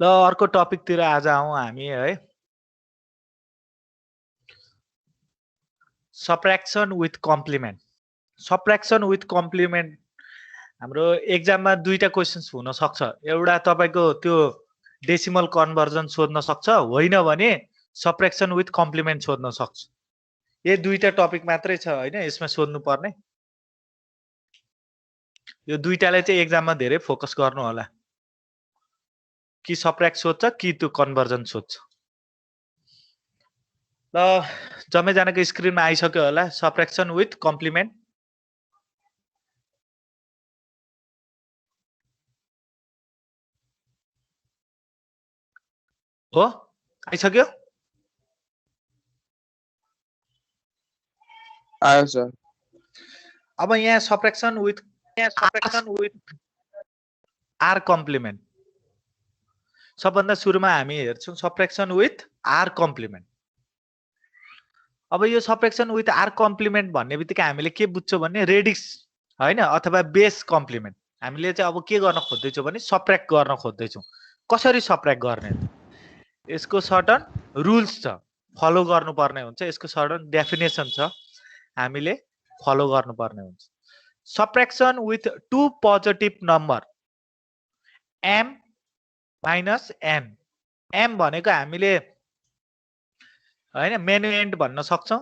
ल अर्को टपिकतिर आज आउँ हामी है। Subtraction with complement. Subtraction with complement हाम्रो एक्जाममा दुईटा क्वेशन्स हुन सक्छ। एउटा तपाईको त्यो डेसिमल कन्भर्जन सोध्न सक्छ, होइन भने सब्ट्र्याक्सन विथ कम्प्लिमेन्ट सोध्न सक्छ। यो दुईटा टपिक मात्रै छ हैन यसमा सोध्नु पर्ने। यो दुईटालाई चाहिँ एक्जाममा धेरै फोकस गर्नु होला, कि सब्ट्र्याक्ट सोध्छ कि त्यो कन्भर्जन सोध्छ। ल जम्मैजनाको स्क्रिनमा आइसक्यो होला सब्ट्र्याक्सन विथ कम्प्लिमेन्ट। हो आइसक्यो। आयो सर। अब यहाँ सब्ट्र्याक्सन विथ आर कम्प्लिमेन्ट। सबभन्दा सुरुमा हामी हेर्छौं सब्ट्र्याक्सन विथ आर कम्प्लिमेन्ट। अब यो सब्ट्र्याक्सन विथ आर कम्प्लिमेन्ट भन्ने बित्तिकै हामीले के बुझ्छौं भने रेडिक्स हैन अथवा बेस कम्प्लिमेन्ट। हामीले चाहिँ अब के गर्न खोज्दैछौं भने सब्ट्र्याक्ट गर्न खोज्दैछौं। कसरी सब्ट्र्याक्ट गर्ने त? यसको सर्टन रुल्स छ, फलो गर्नुपर्ने हुन्छ। यसको सर्टन डेफिनेसन छ, हामीले फलो गर्नुपर्ने हुन्छ। Subtraction with two positive number m minus n। m भनेको हामीले हैन मेनुएन्ड भन्न सक्छौं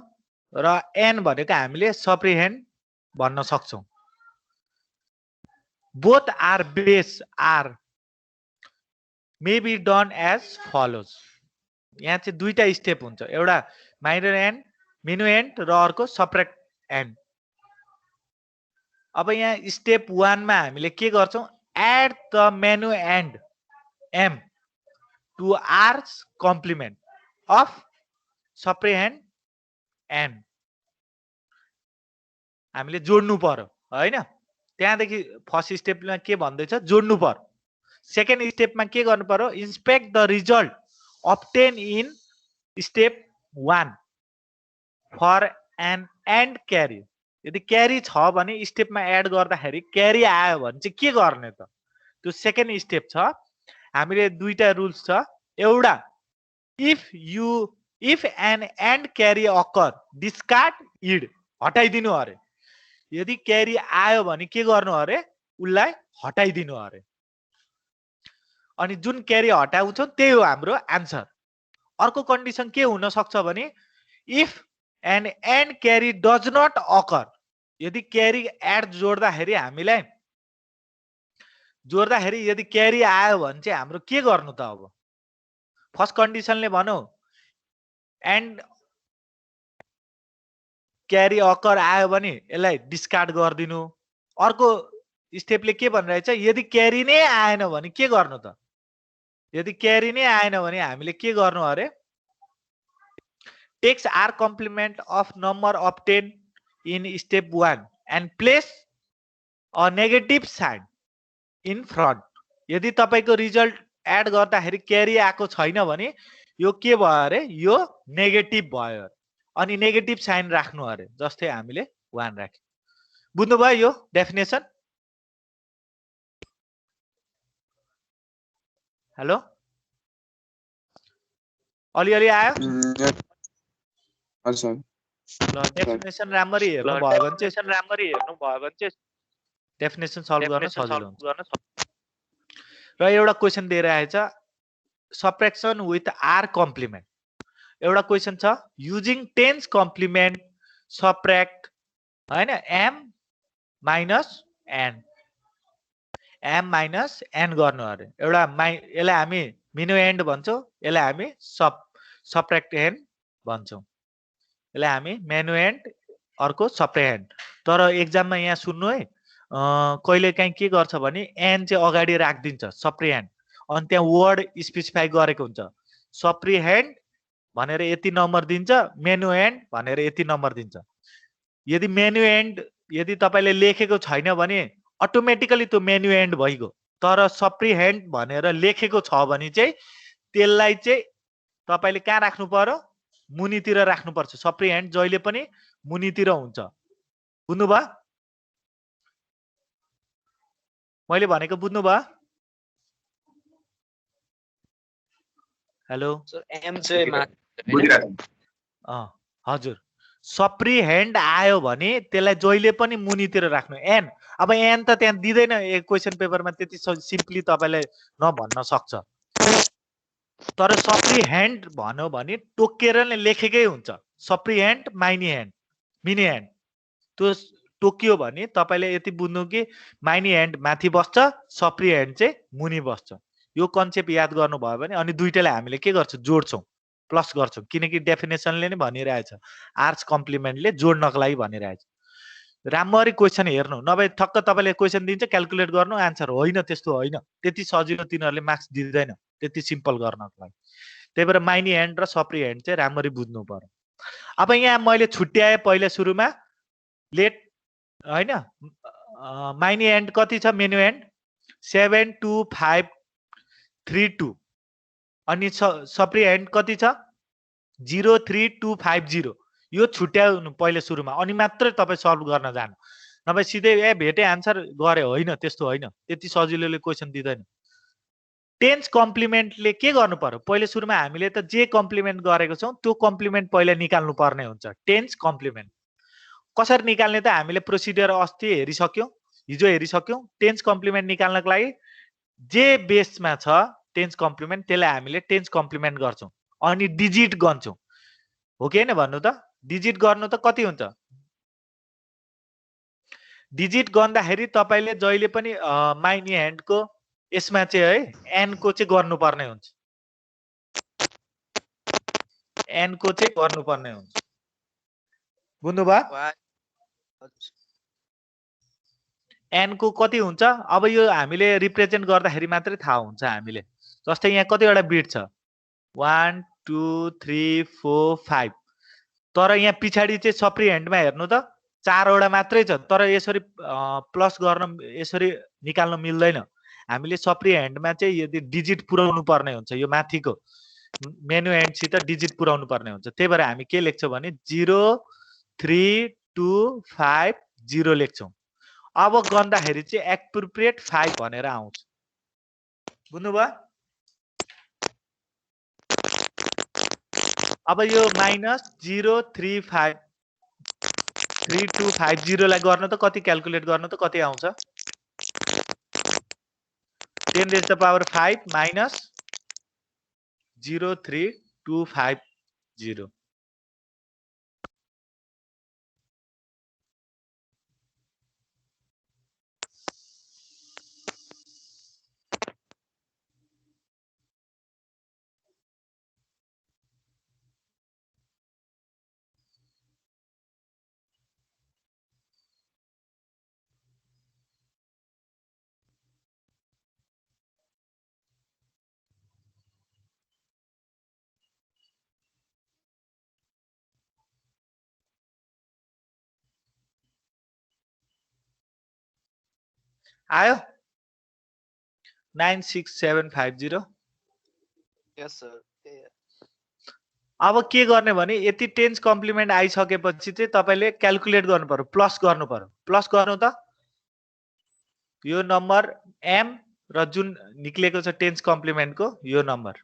र n भनेको हामीले सप्रिहेन्ड भन्न सक्छौं। Both r base r may be done as follows. यहाँ चाहिँ दुईटा स्टेप हुन्छ, एउटा मेनुएन्ड र अर्को सब्ट्र्याक्ट n। अब यहाँ स्टेप 1 मा हामीले के गर्छौं? Add the minuend m to r complement of subtrahend n। हामीले जोड्नु पर्यो हैन। त्यहाँदेखि फर्स्ट स्टेपमा के भन्दैछ? जोड्नु पर्यो। सेकेन्ड स्टेपमा के गर्नु पर्यो? Inspect the result obtain in step 1 for an and carry। यदि क्यारी छ भने स्टेपमा एड गर्दाखेरि क्यारी आयो भने चाहिँ के गर्ने त? त्यो सेकेन्ड स्टेप छ। हामीले दुईटा रुल्स छ। एउटा if an end carry occur discard it, हटाइदिनु अरे। यदि क्यारी आयो भने के गर्नु अरे? उसलाई हटाइदिनु अरे। अनि जुन क्यारी हटाउँछौं त्यही हो हाम्रो आन्सर। अर्को कन्डिसन के हुन सक्छ भने if an end carry does not occur. यदि क्यारी एड जोड्दाखेरि हामीलाई यदि क्यारी आयो भने चाहिँ हाम्रो के गर्नु त? अब फर्स्ट कन्डिसनले भनौं एन्ड क्यारी अकर आयो भने यसलाई डिस्कार्ड गरिदिनु। अर्को स्टेपले के भनिरहेछ? यदि क्यारी नै आएन भने के गर्नु त? यदि क्यारी नै आएन भने हामीले के गर्नु अरे? Takes r complement of number obtained in step 1 and place a negative sign in front. यदि तपाईको रिजल्ट एड गर्दाखेरि क्यारी आएको छैन भने यो के भयो अरे? यो नेगेटिभ भयो। अनि नेगेटिभ साइन राख्नु अरे, जस्तै हामीले 1 राख्यौं। बुझ्नुभयो यो डेफिनेसन? हेलो, अलिअलि आयो? ल डेफिनेसन राम्ररी हेर्नु भयो भने चाहिँ डेफिनेसन सल्भ गर्न सजिलो हुन्छ। र एउटा क्वेशन दिएर आएछ सब्ट्र्याक्सन विथ आर कम्प्लिमेन्ट। एउटा क्वेशन छ युजिङ टेन्स कम्प्लिमेन्ट सब्ट्र्याक्ट हैन m minus n। m minus n गर्नु अरे। एउटा यसलाई हामी मेनुएन्ड भन्छौं, यसलाई हामी सब्ट्र्याक्ट n भन्छौं। यसलाई हामी मेनुएन्ड, अर्को सब्ट्र्याक्ट। तर एक्जाममा यहाँ सुन्नु है, कहिलेकाहीँ के गर्छ भने n चाहिँ अगाडि राखिदिन्छ सप्रिहेन्ड, अनि त्यहाँ वर्ड स्पेसिफाई गरेको हुन्छ। सप्रिहेन्ड भनेर यति नम्बर दिन्छ, मेनुएन्ड भनेर यति नम्बर दिन्छ। यदि मेनुएन्ड यदि तपाईले लेखेको छैन भने अटोमेटिकली त्यो मेनुएन्ड भइगयो। तर सप्रिहेन्ड भनेर लेखेको छ भने चाहिँ त्यसलाई चाहिँ तपाईले कहाँ राख्नु पर्यो? मुनितिर राख्नुपर्छ। सप्रिहेन्ड जहिले पनि मुनितिर हुन्छ। बुझ्नुभयो? मैले भनेको बुझ्नुभयो? हेलो सर एम चाहिँ माथि हजुर सप्री ह्यान्ड आयो भने त्यसलाई जहिले पनि मुनितिर राख्नु एन अब एन त त्यहाँ दिँदैन क्वेसन पेपरमा त्यति सिम्पली तपाईलाई नभन्न सक्छ तर सप्री ह्यान्ड भन्यो भने टोकेर नै लेखेकै हुन्छ सप्री ह्यान्ड माइनी ह्यान्ड मिनी ह्यान्ड त्यो टोकियो भने तपाईले यति बुझ्नु कि माइनी ह्यान्ड माथि बस्छ सप्री ह्यान्ड चाहिँ मुनि बस्छ यो कन्सेप्ट याद गर्नुभयो भने अनि दुईटालाई हामीले के गर्छौं जोड्छौं प्लस गर्छौं किनकि डेफिनेसनले नै भनिरहेछ आर्च कम्प्लिमेन्टले जोड्नको लागि भनिरहेछ राम्ररी क्वेसन हेर्नु नभए ठक्क तपाईले क्वेसन दिन्छ क्याल्कुलेट गर्नु आन्सर होइन त्यस्तो होइन त्यति सजिलो तिनीहरूले मार्क्स दिँदैन त्यति सिम्पल गर्नको लागि त्यही भएर माइनी ह्यान्ड र सप्री ह्यान्ड चाहिँ राम्ररी बुझ्नु पर्यो अब यहाँ मैले छुट्याए पहिला सुरुमा लेट हैन माइनी ह्यान्ड कति छ मेनु ह्यान्ड 72532 अनि सप्री ह्यान्ड कति छ 03250 यो छुट्याउनु पहिले सुरुमा अनि मात्र तपाई सल्भ गर्न जानु नभए सिधै भेटे आन्सर गरे होइन त्यस्तो होइन त्यति सजिलोले क्वेशन दिदैन टेन्स कम्प्लिमेन्टले के गर्नु पर्यो पहिले सुरुमा हामीले त जे कम्प्लिमेन्ट गरेको छौं त्यो कम्प्लिमेन्ट पहिला निकाल्नु पर्ने हुन्छ टेन्स कम्प्लिमेन्ट कसरी निकाल्ने त हामीले प्रोसिडियर अस्ति हेरिसक्यौं हिजो हेरिसक्यौं टेन्स कम्प्लिमेन्ट निकाल्नको लागि जे बेसमा छ टेन्स कम्प्लिमेन्ट त्यसलाई हामीले टेन्स कम्प्लिमेन्ट गर्छौं अनि डिजिट गन्छौं हो कि हैन भन्नु त डिजिट गर्नु त कति हुन्छ डिजिट गर्दाखेरि तपाईले जहिले पनि माइनी ह्यान्डको यसमा चाहिँ है एन को चाहिँ गर्नुपर्ने हुन्छ एन को चाहिँ गर्नुपर्ने हुन्छ बुझ्नुभयो एन को कति हुन्छ अब यो हामीले रिप्रेजेन्ट गर्दाखेरि मात्रै थाहा हुन्छ हामीले जस्तै यहाँ कतिवटा बिट छ 1 2 3 4 5 तर यहाँ पछाडी चाहिँ सप्री ह्यान्डमा हेर्नु त 4 वटा मात्रै छ तर यसरी प्लस गर्न यसरी निकाल्न मिल्दैन हामीले सप्री ह्यान्डमा चाहिँ यदि डिजिट पुर्याउनु पर्ने हुन्छ यो माथिको मेनु ह्यान्ड सित डिजिट पुर्याउनु पर्ने हुन्छ त्यही भएर हामी के लेख्छौं भने 0 3 2 5 0 लेख्छौं अब गर्दाखेरि चाहिँ एप्रोप्रिएट 5 भनेर आउँछ बुझ्नुभयो अब यो माइनस 035 3250 लाई गर्न त कति क्याल्कुलेट गर्न त कति आउँछ 10 raised to the power 5 minus 03250 आयो 96750 यस सर अब के गर्ने भने यति टेन्स कम्प्लिमेन्ट आइसकेपछि चाहिँ तपाईले क्याल्कुलेट गर्नु पर्यो प्लस गर्नु पर्यो प्लस गर्नु त यो नम्बर m र जुन निक्लेको छ टेन्स कम्प्लिमेन्टको यो नम्बर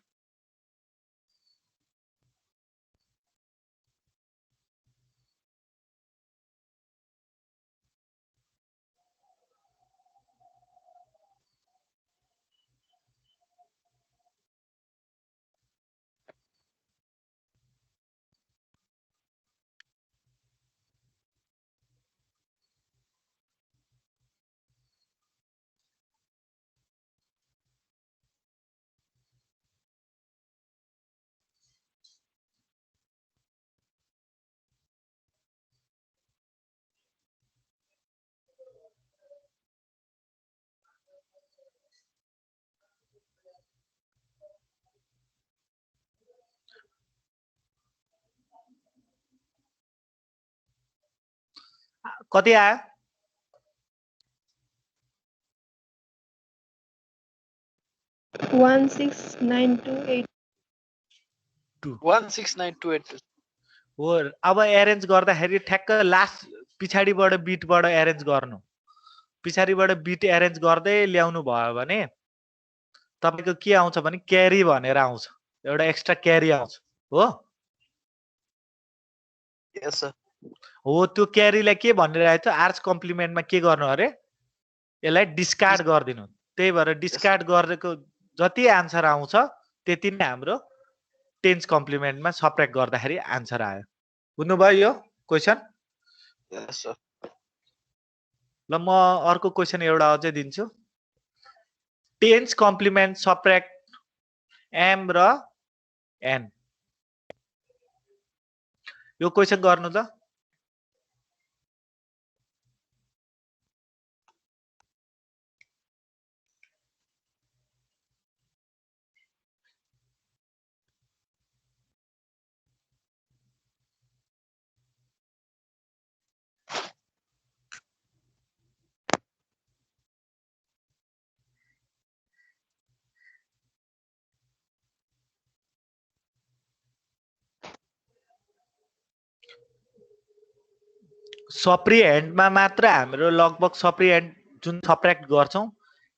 कति आयो 16928 हो अब एरेन्ज गर्दाखेरि ठ्याक्क लास्ट पिछाडीबाट बिटबाट एरेन्ज गर्नु पिछाडीबाट बिट एरेन्ज गर्दै ल्याउनु भयो भने तपाईको के आउँछ भने क्यारी भनेर आउँछ एउटा एक्स्ट्रा क्यारी आउँछ हो Yes, sir. हो त्यो क्यारीलाई के भनिरहेको छ आर्च कम्प्लिमेन्टमा के गर्नु अरे यसलाई डिस्कार्ड गरिदिनु त्यही भएर डिस्कार्ड गरेको जति आन्सर आउँछ त्यति नै हाम्रो टेन्स कम्प्लिमेन्टमा सबट्र्याक्ट गर्दाखेरि आन्सर आयो बुझ्नुभयो यो क्वेसन Yes, sir. ल म अर्को क्वेसन एउटा अझै दिन्छु टेन्स कम्प्लिमेन्ट सबट्र्याक्ट एम र एन यो क्वेसन गर्नु त सप्री ह्यान्डमा मात्र हाम्रो लगभग सप्री ह्यान्ड जुन सबट्र्याक्ट गर्छौं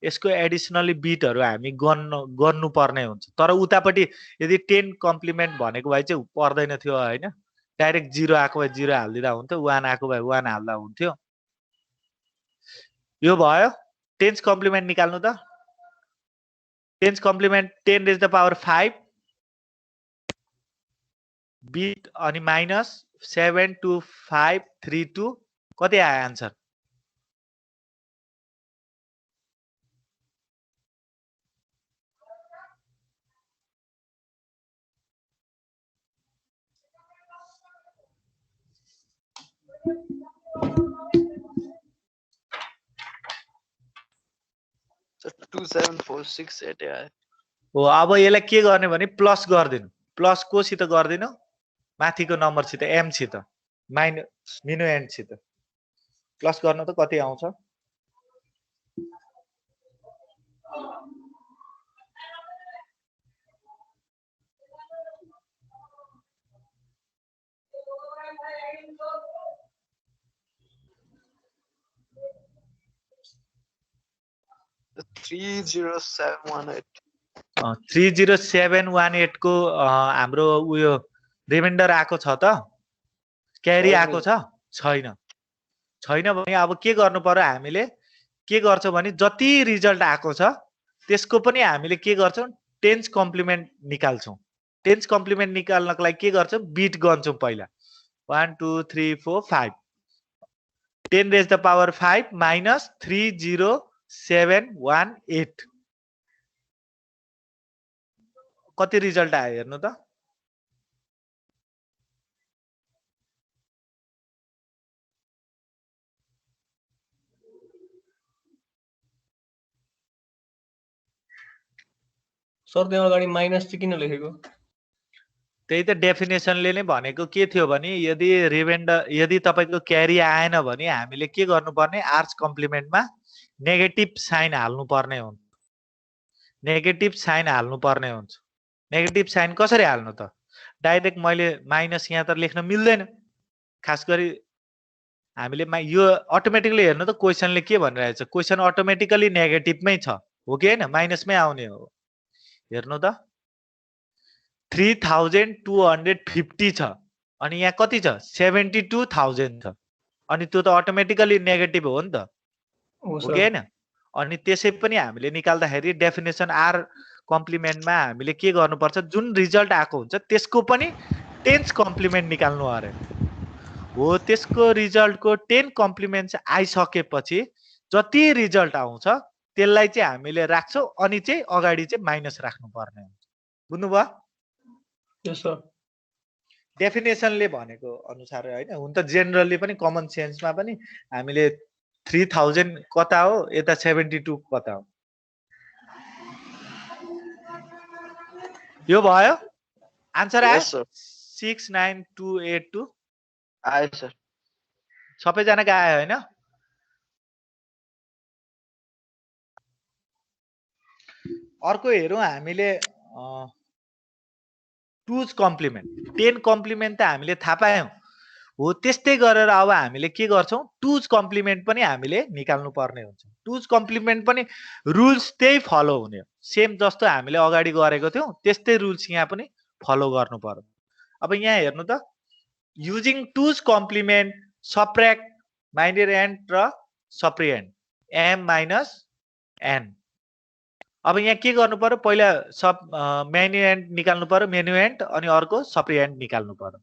यसको एडिसनली बिटहरु हामी गर्नुपर्ने हुन्छ तर उतापट्टि यदि 10 कम्प्लिमेन्ट भनेको भए चाहिँ पर्दैन थियो हैन डाइरेक्ट 0 आएको भए 0 हाल्दिदा हुन्थ्यो 1 आएको भए 1 हाल्दा हुन्थ्यो यो भयो 10 कम्प्लिमेन्ट निकाल्नु त 10 complement 10 raise the power 5 bit अनि माइनस 72532 कति आयो आन्सर So 27468 आयो हो अब यसलाई के गर्ने भने प्लस गर्दिनु प्लस कोसित गर्दिनु माथिको नम्बरसित एम सित माइनस मिनो एन्ड सित प्लस गर्न त कति आउँछ The 30718 30718 को हाम्रो उयो रिमाइन्डर आएको छ त क्यारी आएको छ छैन छैन भने अब के गर्नु पर्यो हामीले के गर्छौं भने जति रिजल्ट आएको छ त्यसको पनि हामीले के गर्छौं टेन्स कम्प्लिमेन्ट निकाल्छौं टेन्स कम्प्लिमेन्ट निकाल्नको लागि के गर्छौं बिट गर्छौं पहिला 1 2 3 4 5 10 रेज द पावर 5 माइनस 30718 कति रिजल्ट आयो हेर्नु त सर त्यहाँ अगाडि माइनस चाहिँ किन लेखेको त्यही त डेफिनेसनले नै भनेको के थियो भने यदि रिमाइन्डर यदि तपाईको क्यारी आएन भने हामीले के गर्नुपर्ने आर्च कम्प्लिमेन्टमा नेगेटिभ साइन हाल्नु पर्ने हुन्छ नेगेटिभ साइन हाल्नु पर्ने हुन्छ नेगेटिभ साइन कसरी हाल्नु त डाइरेक्ट मैले माइनस यहाँ त लेख्न मिल्दैन खास गरी हामीले यो अटोमेटिकली हेर्नु त क्वेशनले के भनिरहेछ क्वेशन अटोमेटिकली नेगेटिभमै छ हो कि हैन माइनसमै आउने हो हेर्नु त 3250 छ अनि यहाँ कति छ 72000 छ अनि त्यो त अटोमेटिकली नेगेटिभ हो नि त हो कि हैन अनि त्यसै पनि हामीले निकाल्दाखेरि डेफिनेसन आर कम्प्लिमेन्टमा हामीले के गर्नुपर्छ जुन रिजल्ट आएको हुन्छ त्यसको पनि टेन्स कम्प्लिमेन्ट निकाल्नु अरे हो त्यसको रिजल्टको 10 कम्प्लिमेन्ट आइसकेपछि जति रिजल्ट आउँछ त्यसलाई चाहिँ हामीले राख्छौं अनि चाहिँ अगाडि चाहिँ माइनस राख्नु पर्ने हुन्छ बुझ्नुभयो यस सर डेफिनेसनले भनेको अनुसार हैन हुन त जेनरली पनि कमन सेन्समा पनि हामीले 3000 कता हो यता 72 कता हो यो भयो आन्सर आयो 69282 आयो सर सबैजनाको आयो हैन अर्को हेरौं हामीले टुज कम्प्लिमेन्ट 10 कम्प्लिमेन्ट त हामीले थाहा पायौं हो त्यस्तै गरेर अब हामीले के गर्छौं टुज कम्प्लिमेन्ट पनि हामीले निकाल्नु पर्ने हुन्छ टुज कम्प्लिमेन्ट पनि रुल्स त्यही फलो हुने हो सेम जस्तो हामीले अगाडि गरेको थियौं त्यस्तै रुल्स यहाँ पनि फलो गर्नु पर्यो अब यहाँ हेर्नु त using two's complement subtract minor and र सप्रिएन्ट m माइनस n अब यहाँ के गर्नु पर्यो पहिला मेन्युएन्ट निकाल्नु पर्यो मेन्युएन्ट अनि अर्को सप्रिएन्ट निकाल्नु पर्यो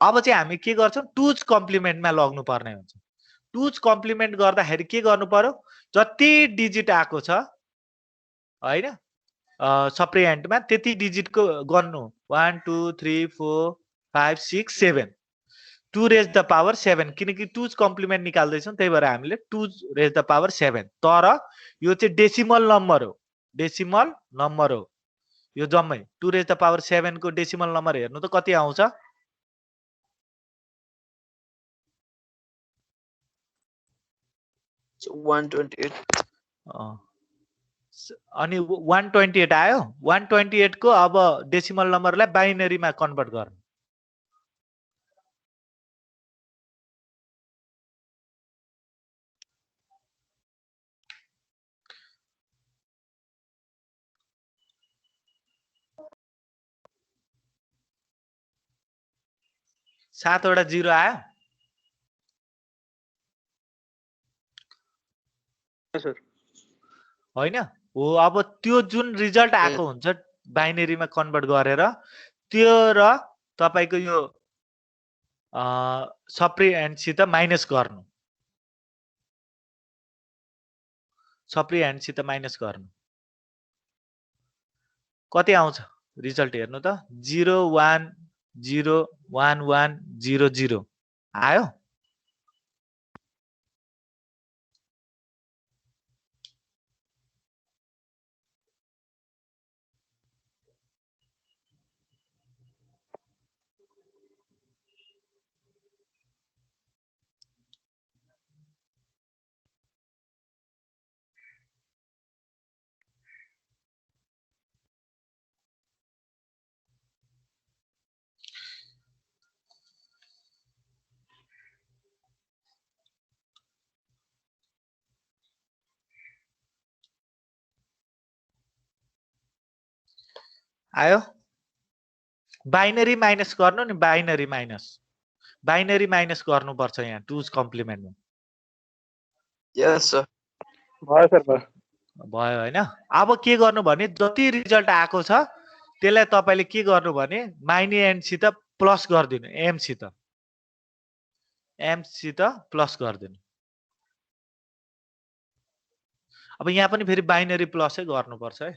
अब चाहिँ हामी के गर्छौं टुज कम्प्लिमेन्टमा लग्नु पर्ने हुन्छ टुज कम्प्लिमेन्ट गर्दाखेरि के गर्नु पर्यो जति डिजिट आएको छ हैन सप्रिएन्टमा त्यति डिजिटको गर्नु 1 2 3 4 5 6 7 2 रेज द पावर 7 किनकि टुज कम्प्लिमेन्ट निकाल्दैछौँ त्यही भएर हामीले टुज रेज द पावर 7 तर यो चाहिँ डेसिमल नम्बर हो यो जम्मै 2 रेज द पावर 7 को डेसिमल नम्बर हेर्नु त कति आउँछ So 128. अनि 128 आयो 128 को अब डेसिमल नम्बरलाई बाइनरीमा कन्भर्ट गर्नु सातवटा जिरो आयो सर होइन हो अब त्यो जुन रिजल्ट आएको हुन्छ बाइनरीमा कन्भर्ट गरेर त्यो र तपाईको यो सप्रिएन्टसित माइनस गर्नु सप्रिएन्टसित माइनस गर्नु कति आउँछ रिजल्ट हेर्नु त 0 1 0 1 1 0 0 आयो आयो बाइनरी माइनस गर्नु नि बाइनरी माइनस गर्नुपर्छ यहाँ टुज कम्प्लिमेन्टमा Yes, sir. भयो सर भयो भयो हैन अब के गर्नु भने जति रिजल्ट आएको छ त्यसलाई तपाईले के गर्नु भने माइनी एन्ड सित प्लस गर्दिनु एम सित प्लस गर्दिनु अब यहाँ पनि फेरि बाइनरी प्लसै गर्नुपर्छ है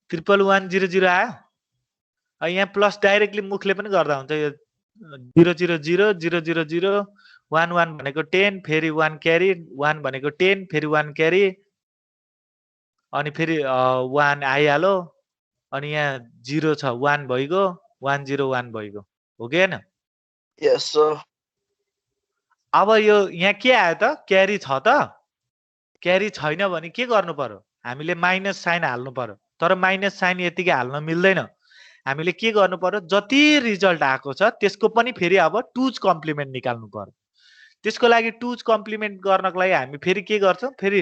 ट्रिपल 100 आयो यहाँ प्लस डाइरेक्टली मुखले पनि गर्दा हुन्छ यो 0000011 भनेको 10 फेरि 1 क्यारी 1 भनेको 10 फेरि 1 क्यारी अनि फेरि 1 आइहाल्यो अनि यहाँ 0 छ 1 भइगयो 101 भइगयो हो कि हैन Yes, sir. अब यो यहाँ के आयो त क्यारी छ त क्यारी छैन भने के गर्नु पर्यो हामीले माइनस साइन हाल्नु पर्यो तर माइनस साइन यतिकै हाल्न मिल्दैन हामीले के गर्नु पर्यो जति रिजल्ट आएको छ त्यसको पनि फेरि अब टुज कम्प्लिमेन्ट निकाल्नु पर्यो त्यसको लागि टुज कम्प्लिमेन्ट गर्नको लागि हामी फेरि के गर्छौं फेरि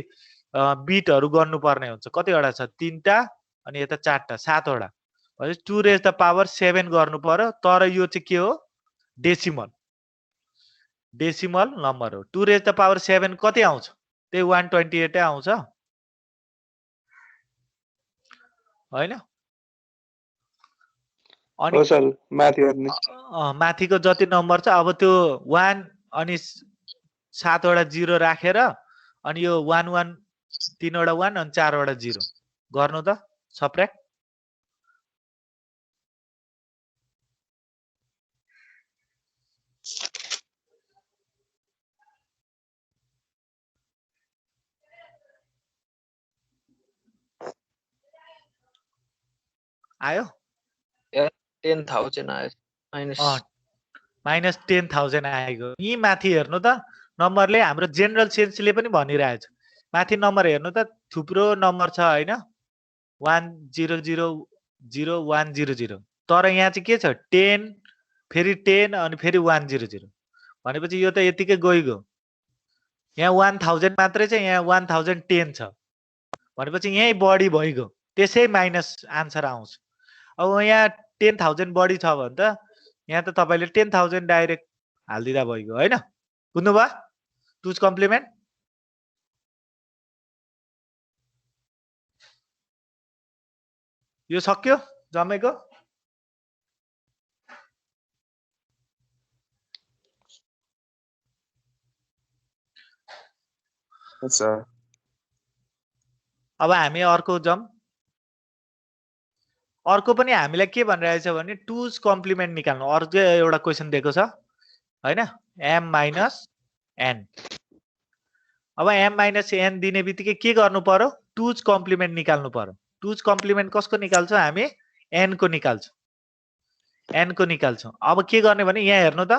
बिटहरु गर्नुपर्ने हुन्छ कतिवटा छ 3टा अनि यता 4टा 7वटा भनेपछि 2 रेज द पावर 7 गर्नु पर्यो तर यो चाहिँ के हो डेसिमल नम्बर हो 2 रेज द पावर 7 कति आउँछ त्यही 128 आउँछ हैन अनि हो सर माथि गर्ने माथिको जति नम्बर छ अब त्यो 1 अनि 7वटा 0 राखेर अनि यो 1 1 3वटा 1 अनि 4वटा 0 गर्नु त सबट्र्याक्ट आयो? 10,000 आयो माइनस माइनस 10,000 आएको। यी माथि हेर्नु त नम्बरले हाम्रो जेनरल सेन्सले पनि भनिरहेछ। माथि नम्बर हेर्नु त थुप्रो नम्बर छ हैन 10000100 तर यहाँ चाहिँ के छ 10 फेरि 10 अनि फेरि 100 भनेपछि यो त यतिकै गइगयो। यहाँ 1000 मात्रै छ यहाँ 1010 छ भनेपछि यही बढी भइगयो त्यसै माइनस आन्सर आउँछ। अब यहाँ 10,000 बढी छ भने त यहाँ त तपाईले 10,000 डाइरेक्ट हाल्दिदा भइगयो हैन? बुझ्नुभयो? टुज कम्प्लिमेन्ट यो सक्यो जम्मेको? सर अब हामी अर्को जाउँ। अर्को पनि हामीलाई के भनिरहेछ भने टुज कम्प्लिमेन्ट निकाल्नु। अर्को एउटा क्वेशन दिएको छ हैन m माइनस n। अब m माइनस n दिने बित्तिकै के गर्नु पर्यो टुज कम्प्लिमेन्ट निकाल्नु पर्यो। टुज कम्प्लिमेन्ट कसको निकाल्छौं हामी n को निकाल्छौं। n को निकाल्छौं। अब के गर्ने भने यहाँ हेर्नु त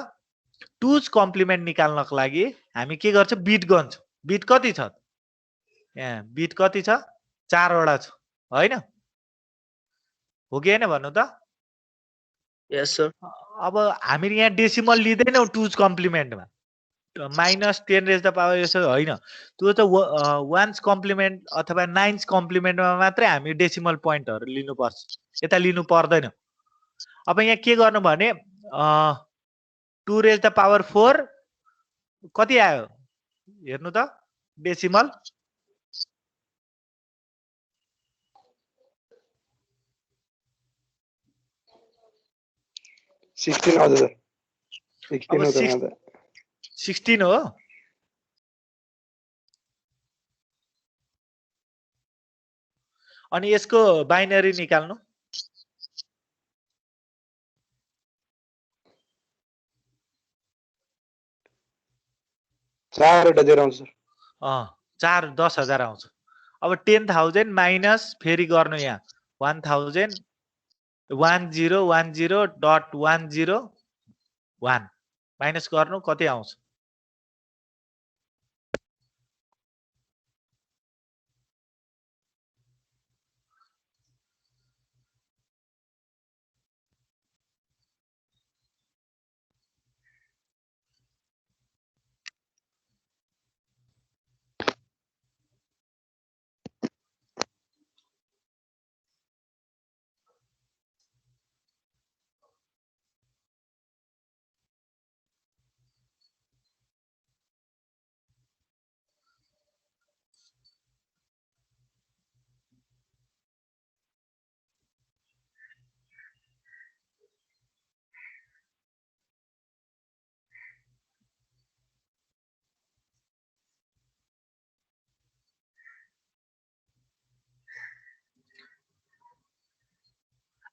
टुज कम्प्लिमेन्ट निकाल्नको लागि हामी के गर्छौं बिट गर्छौं। बिट कति छ यहाँ बिट कति छ 4 वटा छ हैन? हो कि हैन भन्नु त? Yes sir. अब हामी यहाँ डेसिमल लिदैनौ टुज कम्प्लिमेन्टमा माइनस 10 रेज द पावर यसो हैन। त्यो त वन्स कम्प्लिमेन्ट अथवा नाइन्स कम्प्लिमेन्टमा मात्रै हामी डेसिमल पोइन्टहरु लिनुपर्छ यता लिनु पर्दैन। अब यहाँ के गर्नु भने 2 रेज द पावर 4 कति आयो हेर्नु त डेसिमल 16 हजुर 16 हो त 16 हो। अनि यसको बाइनरी निकाल्नु। चारवटा जेरो आउँछ सर। 4 10,000 आउँछ। अब 10,000 माइनस फेरि गर्नु यहाँ 1000 1010.101 माइनस गर्नु कति आउँछ?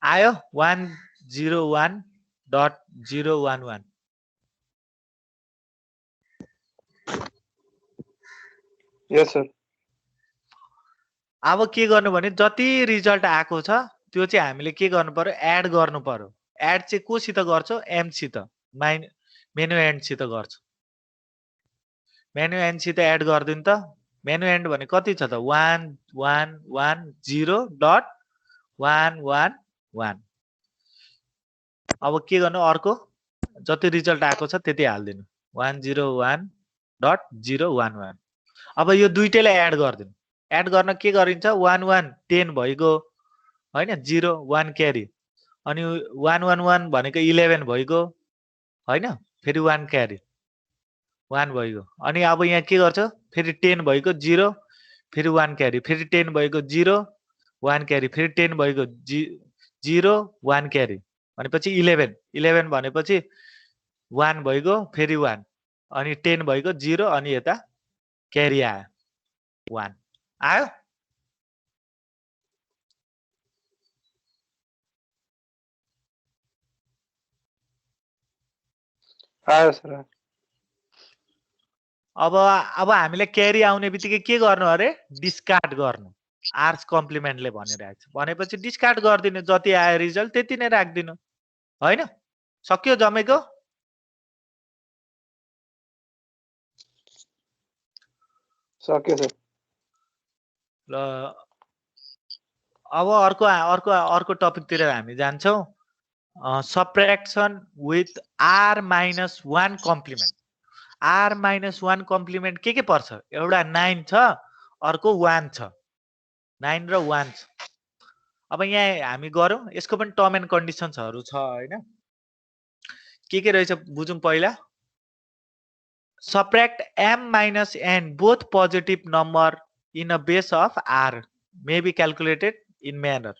आयो 101.011 यस सर। अब के गर्नु भने जति रिजल्ट आएको छ त्यो चाहिँ हामीले के गर्नु पर्यो एड गर्नु पर्यो। एड चाहिँ कोसित गर्छौ m सित मेनु एन्ड सित गर्छौ। मेनु एन्ड सित एड गर्दिनु त मेनु एन्ड भने कति छ त 1110.111। अब के गर्नु अर्को जति रिजल्ट आएको छ त्यति हाल्दिनु 101.011। अब यो दुईटैलाई एड गर्दिनु। एड गर्न के गरिन्छ 1110 भइगयो हैन 0 1 क्यारी अनि 111 भनेको 11 भइगयो हैन फेरि 1 क्यारी 1 भइगयो। अनि अब यहाँ के गर्छ फेरि 10 भइगयो 0 फेरि 1 क्यारी फेरि 10 भइगयो 0 1 क्यारी फेरि 10 भइगयो 0 1 क्यारी भनेपछि 11 भनेपछि 1 भइगयो फेरि 1 अनि 10 भइगयो 0 अनि यता क्यारी आयो 1 आयो। आयो सर। अब हामीलाई क्यारी आउने बित्तिकै के गर्नु अरे डिस्कार्ड गर्नु। आर्स कम्प्लिमेन्टले भनिरहेको छ भनेपछि डिस्कार्ड गरिदिनु जति आयो रिजल्ट त्यति नै राख्दिनु हैन सक्यो जमेको सक्यो सर ल अब अर्को टपिकतिर हामी जान्छौं subtraction with r - 1 complement r - 1 complement के पर्छ एउटा 9 छ अर्को 1 छ 9 र 1 छ अब यहाँ हामी गरौँ यसको पनि टर्म एन्ड कन्डिसन्सहरु छ हैन के रहेछ बुझौं पहिला subtract m minus n both positive number in a base of r may be calculated in manner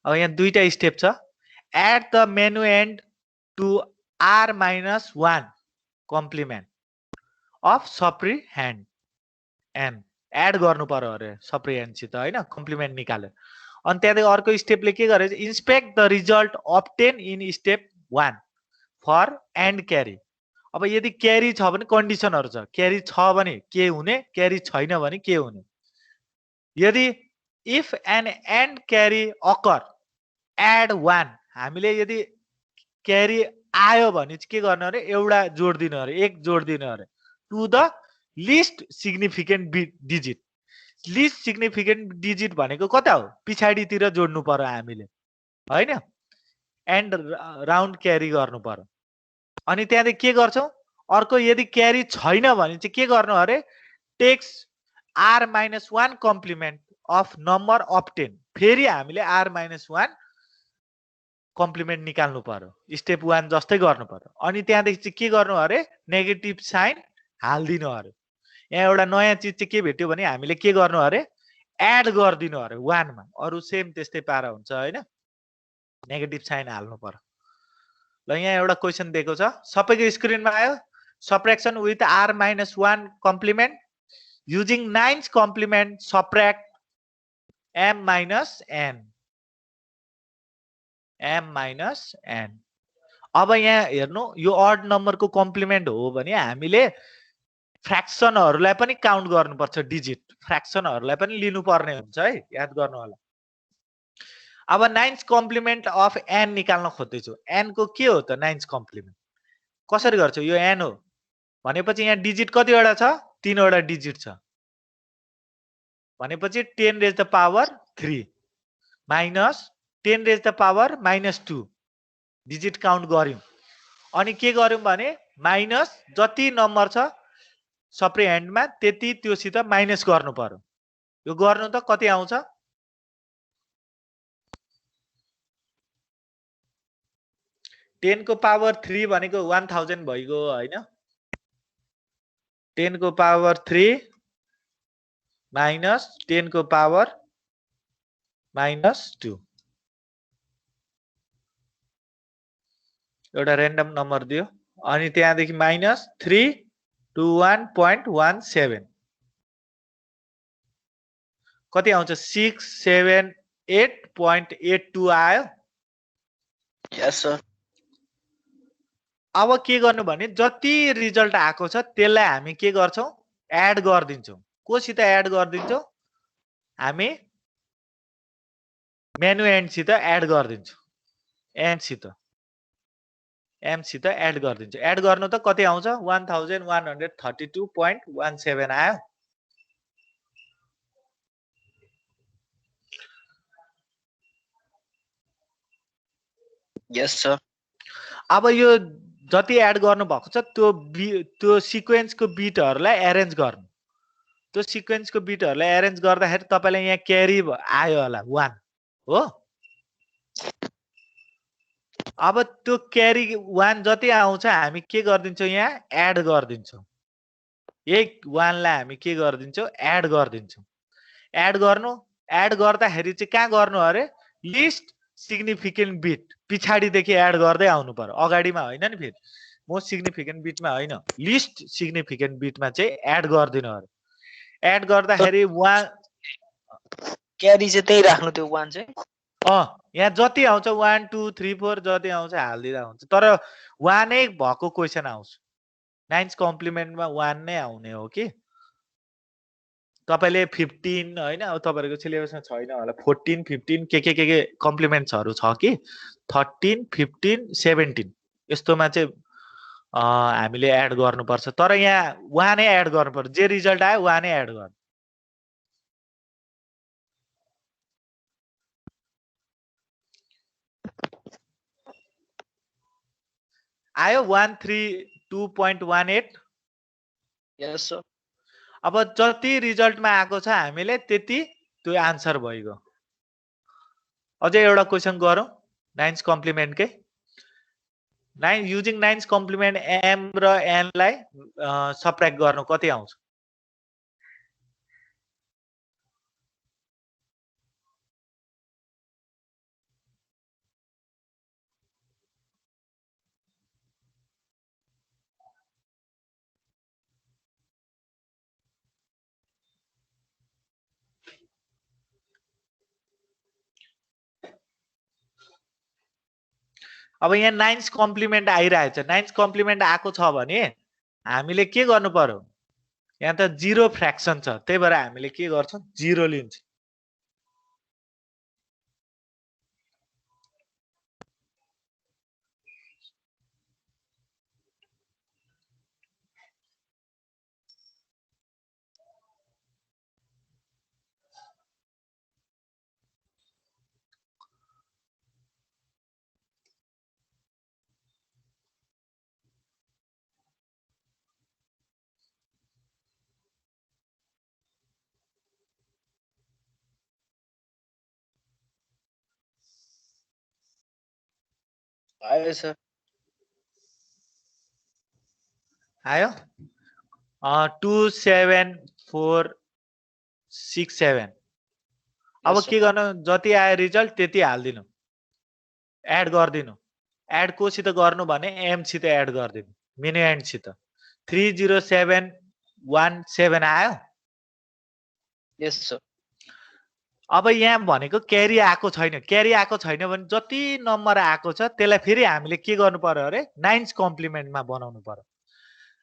अब यहाँ दुईटा स्टेप छ add the menu end to r minus 1 complement of supplicand n add गर्नु पर्यो अरे supplicand सित हैन complement निकाल्यो अनि त्यहाँदेखि अर्को स्टेपले के गरेछ inspect the result obtain in step 1 for and carry अब यदि क्यारी छ भने कन्डिसनहरु छ क्यारी छ भने के हुने क्यारी छैन भने के हुने यदि if an and carry occur add 1 हामीले यदि क्यारी आयो भने के गर्ने अरे एउटा जोड दिनु अरे एक जोड दिनु अरे to the least significant digit least significant digit भनेको कता हो पिछाडीतिर जोड्नु पर्यो हामीले हैन एन्ड राउन्ड क्यारी गर्नु पर्यो अनि त्यहाँदेखि के गर्छौं अर्को यदि क्यारी छैन भने चाहिँ के गर्नु अरे takes r - 1 complement of number obtain फेरि हामीले r - 1 कम्प्लिमेन्ट निकाल्नु पर्यो स्टेप 1 जस्तै गर्नु पर्यो अनि त्यहाँदेखि चाहिँ के गर्नु अरे नेगेटिभ साइन हाल्दिनु अरे यहाँ एउटा नयाँ चीज चाहिँ के भेट्यो भने हामीले के गर्नु अरे एड गर्दिनु अरे 1 मा अरु सेम त्यस्तै पारा हुन्छ हैन नेगेटिभ साइन हाल्नु पर्यो ल यहाँ एउटा क्वेशन दिएको छ सबैको स्क्रिनमा आयो subtraction with r - 1 complement using 9th complement subtract m - n m minus n अब यहाँ हेर्नु यो अड नम्बरको कम्प्लिमेन्ट हो भने हामीले फ्र्याक्सनहरुलाई पनि काउन्ट गर्नुपर्छ डिजिट फ्र्याक्सनहरुलाई पनि लिनु पर्ने हुन्छ है याद गर्नु होला अब 9th कम्प्लिमेन्ट अफ n निकाल्न खोज्दै छु n को के हो त 9th कम्प्लिमेन्ट कसरी गर्छु यो n हो भनेपछि यहाँ डिजिट कतिवटा छ 3 वटा डिजिट छ भनेपछि 10 raise the power 3 minus 10 raise the power -2 digit count गर्यौं अनि के गर्यौं भने माइनस जति नम्बर छ सबै एन्डमा त्यति त्योसित माइनस गर्नु पर्यो यो गर्नु त कति आउँछ 10 को पावर 3 भनेको 1000 भइगयो हैन 10 को पावर 3 माइनस 10 को पावर -2 एउटा र्यान्डम नम्बर दियो अनि त्यहाँदेखि -3 to 1.17 कति आउँछ 678.82 आयो यस सर अब के गर्नु भने जति रिजल्ट आएको छ त्यसलाई हामी के गर्छौं एड गर्दिन्छौं कोसित एड गर्दिन्छौं हामी मेनु एन्ड सित एड गर्दिन्छौं एन्ड सित m सित एड गर्दिन्छु एड गर्नु त कति आउँछ 1132.17 आयो यस सर अब यो जति एड गर्नु भएको छ त्यो सिक्वेन्सको बिटहरुलाई अरेन्ज गर्नु त्यो सिक्वेन्सको बिटहरुलाई अरेन्ज गर्दाखेरि तपाईलाई यहाँ क्यारी आयो होला 1 हो अब त्यो क्यारी 1 जति आउँछ हामी के गर्दिन्छौं यहाँ एड गर्दिन्छौं एक 1 लाई हामी के गर्दिन्छौं एड गर्दिन्छौं एड गर्दाखेरि चाहिँ कहाँ गर्नु अरे लिस्ट सिग्निफिकेन्ट बिट पिछाडीदेखि एड गर्दै आउनु पर्यो अगाडिमा हैन नि फेरि मोस्ट सिग्निफिकेन्ट बिटमा हैन लिस्ट सिग्निफिकेन्ट बिटमा चाहिँ एड गर्दिनु अरे एड गर्दाखेरि 1 क्यारी चाहिँ त्यही राख्नु त्यो 1 चाहिँ यहाँ जति आउँछ 1 2 3 4 जति आउँछ हाल्दिदा हुन्छ तर 1 नै भएको क्वेशन आउँछ 9th कम्प्लिमेन्टमा 1 नै आउने हो कि तपाईले 15 हैन अब तपाईहरुको सिलेबसमा छैन होला 14 15 के कम्प्लिमेन्ट्सहरु छ कि 13 15 17 यस्तोमा चाहिँ हामीले एड गर्नुपर्छ तर यहाँ उहाँ नै एड गर्नुपर्छ जे रिजल्ट आयो उहाँ नै एड गर्नु आयो 132.18 यस सर अब जति रिजल्टमा आएको छ हामीले त्यति त्यो आन्सर भइगयो अझै एउटा क्वेशन गरौँ 9th कम्प्लिमेन्टकै युजिङ 9th कम्प्लिमेन्ट m र n लाई सबट्र्याक्ट गर्नु कति आउँछ अब यहाँ 9th कम्प्लिमेन्ट आइरहेछ 9th कम्प्लिमेन्ट आएको छ भने हामीले के गर्नु पर्यो यहाँ त 0 फ्र्याक्सन छ त्यही भएर हामीले के गर्छौं 0 लिन्छौं आयो सर आयो 27467 अब के गर्नु जति आयो रिजल्ट त्यति हाल्दिनु एड गर्दिनु एड कोसित गर्नु भने m सित एड गर्दिनु मिनु एन्ड सित 30717 आयो यस सर अब यहाँ भनेको क्यारी आएको छैन भने जति नम्बर आएको छ त्यसलाई फेरि हामीले के गर्नु पर्यो अरे 9th कम्प्लिमेन्टमा बनाउनु पर्यो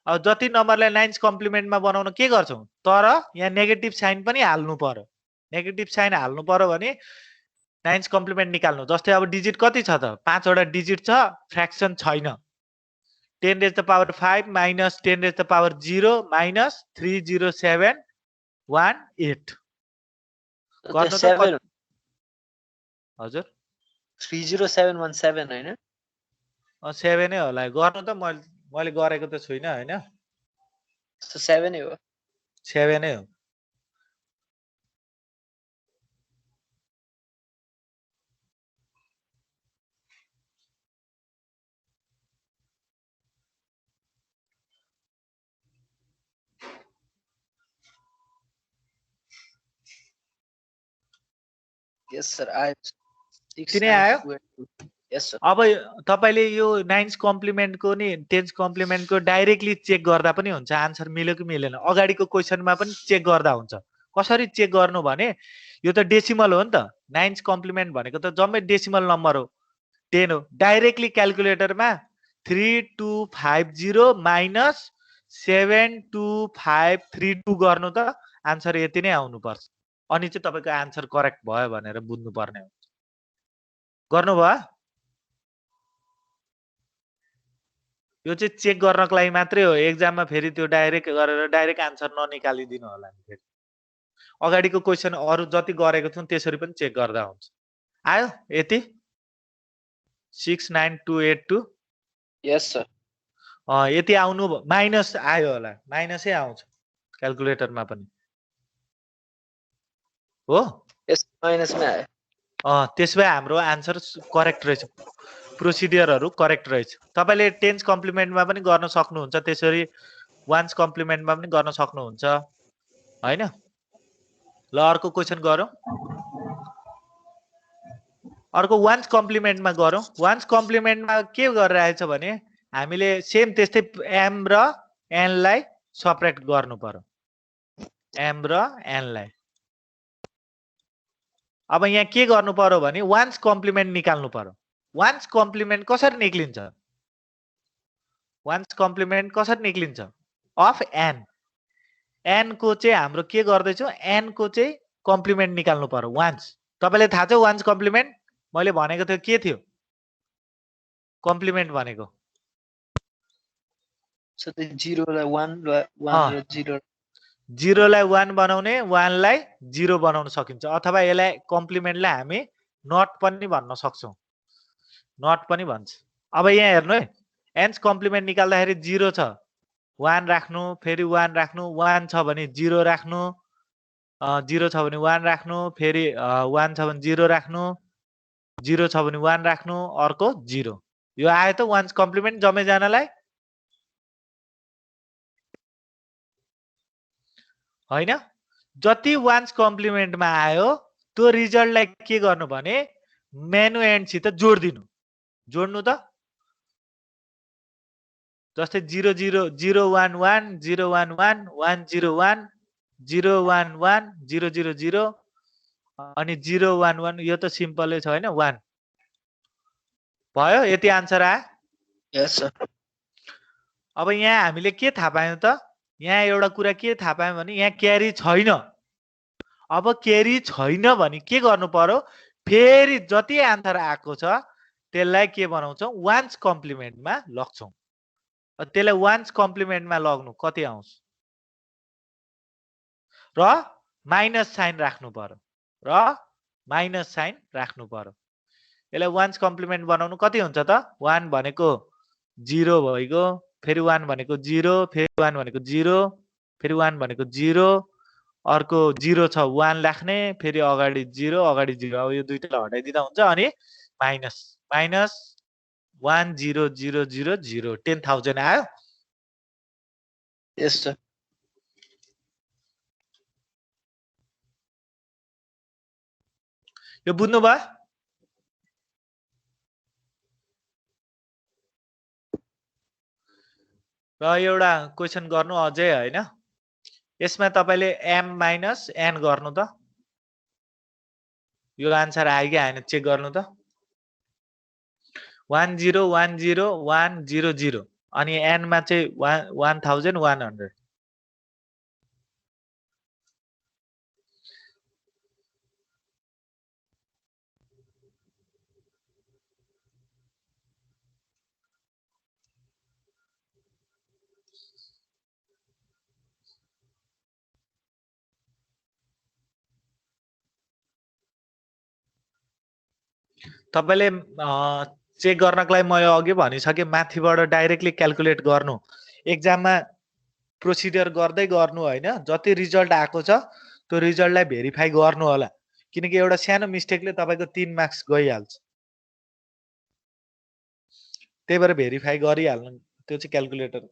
अब जति नम्बरलाई 9th कम्प्लिमेन्टमा बनाउन के गर्छौं तर यहाँ नेगेटिभ साइन पनि हाल्नु पर्यो नेगेटिभ साइन हाल्नु पर्यो भने 9th कम्प्लिमेन्ट निकाल्नु जस्तै अब डिजिट कति छ त 5 वटा डिजिट छ फ्र्याक्सन छैन 10 raised to the power 5 minus 10 raised to the power 0 minus 30718 गर्नु त हजुर 30717 हैन 7 नै होला गर्नु त मैले गरेको त छैन हैन सो 7 नै हो 7 नै हो यस सर आयो किन आयो यस सर अब तपाईले यो 9th कम्प्लिमेन्टको नि 10th कम्प्लिमेन्टको डाइरेक्टली चेक गर्दा पनि हुन्छ आन्सर मिल्यो कि मिलेन अगाडिको क्वेशनमा पनि चेक गर्दा हुन्छ कसरी चेक गर्नु भने यो त डेसिमल हो नि त 9th कम्प्लिमेन्ट भनेको त जम्मै डेसिमल नम्बर हो 10 हो डाइरेक्टली क्याल्कुलेटरमा 3250 माइनस 72532 गर्नु त आन्सर यति नै आउनु पर्छ अनि चाहिँ तपाईको आन्सर करेक्ट भयो भनेर बुझ्नु पर्ने हुन्छ गर्नु भयो यो चाहिँ चेक गर्नको लागि मात्रै हो एक्जाममा फेरि त्यो डाइरेक्ट गरेर डाइरेक्ट आन्सर ननिकालिदिनु होला नि फेरि अगाडिको क्वेशन अरु जति गरेको छौं त्यसरी पनि चेक गर्दा हुन्छ आयो यति 69282 यस सर यति आउनु माइनस आयो होला माइनसै आउँछ क्याल्कुलेटरमा पनि हो यस माइनसमा आयो त्यसभए हाम्रो आन्सर करेक्ट रहेछ प्रोसिडियरहरु करेक्ट रहेछ तपाईले 10th कम्प्लिमेन्टमा पनि गर्न सक्नुहुन्छ त्यसरी 1th कम्प्लिमेन्टमा पनि गर्न सक्नुहुन्छ हैन ल अर्को क्वेशन गरौँ अर्को 1th कम्प्लिमेन्टमा गरौँ 1th कम्प्लिमेन्टमा के गरिरहेछ भने हामीले सेम त्यस्तै m र n लाई सबट्र्याक्ट गर्नु पर्यो m र n लाई अब यहाँ के गर्नु पर्यो भने 1th कम्प्लिमेन्ट निकाल्नु पर्यो 1th कम्प्लिमेन्ट कसरी निक्लिन्छ 1th कम्प्लिमेन्ट कसरी निक्लिन्छ अफ n n को चाहिँ हाम्रो के गर्दैछौँ n को चाहिँ कम्प्लिमेन्ट निकाल्नु पर्यो वान्स तपाईलाई थाहा छ वान्स कम्प्लिमेन्ट मैले भनेको थियो के थियो कम्प्लिमेन्ट भनेको So the 0 लाई 1 र 0 0 लाई 1 बनाउने 1 लाई 0 बनाउन सकिन्छ अथवा यसलाई कम्प्लिमेन्टलाई हामी नट पनि भन्न सक्छौं नट पनि भन्छ अब यहाँ हेर्नु है एन्स कम्प्लिमेन्ट निकाल्दाखेरि 0 छ 1 राख्नु फेरि 1 राख्नु 1 छ भने 0 राख्नु 0 छ भने 1 राख्नु फेरि 1 छ भने 0 राख्नु 0 छ भने 1 राख्नु अर्को 0 यो आयो त वान्स कम्प्लिमेन्ट जम्मै जनालाई हैन जति वान्स कम्प्लिमेन्टमा आयो त्यो रिजल्टलाई के गर्नु भने मेनु एन्डसित जोड्दिनु जोड्नु त जस्तै 0 0 0 1 1 0 1 1 1 0 1 0 1 1 0 0 0 अनि 0 1 1 यो त सिम्पलै छ हैन 1 भयो यति आन्सर आयो Yes sir. अब यहाँ हामीले के थाहा पायौं त यहाँ एउटा कुरा के थाहा पायौं भने यहाँ क्यारी छैन अब क्यारी छैन भने के गर्नु पर्यो फेरि जति आन्सर आएको छ त्यसलाई के बनाउँछौं वान्स कम्प्लिमेन्टमा लग्छौं त्यसलाई वान्स कम्प्लिमेन्टमा लग्नु कति आउँछ र माइनस साइन राख्नु पर्यो यसलाई वान्स कम्प्लिमेन्ट बनाउनु कति हुन्छ त 1 भनेको 0 भइगयो फेरि 1 भनेको 0 फेरि 1 भनेको 0 फेरि 1 भनेको 0 अर्को 0 छ 1 राख्ने फेरि अगाडि 0 अगाडि 0 अब यो दुईटालाई हटाइदिँदा हुन्छ अनि माइनस 1 0 0 0 0 10,000 आयो Yes sir. यो बुझ्नु भयो र एउटा क्वेशन गर्नु अझै हैन यसमा तपाईले m माइनस n गर्नु त यो आन्सर आयो कि आएन चेक गर्नु त 1 0 1 0 1 0 0 अनि n मा चाहिँ 1100 तपाईले चेक गर्नको लागि मैले अघि भनिसके माथिबाट डाइरेक्टली क्याल्कुलेट गर्नु एक्जाममा प्रोसिडर गर्दै गर्नु हैन जति रिजल्ट आएको छ त्यो रिजल्टलाई भेरिफाई गर्नु होला किनकि एउटा सानो मिस्टेकले तपाईको 3 मार्क्स गइहाल्छ त्यही भएर भेरिफाई गरिहाल्नु त्यो चाहिँ क्याल्कुलेटर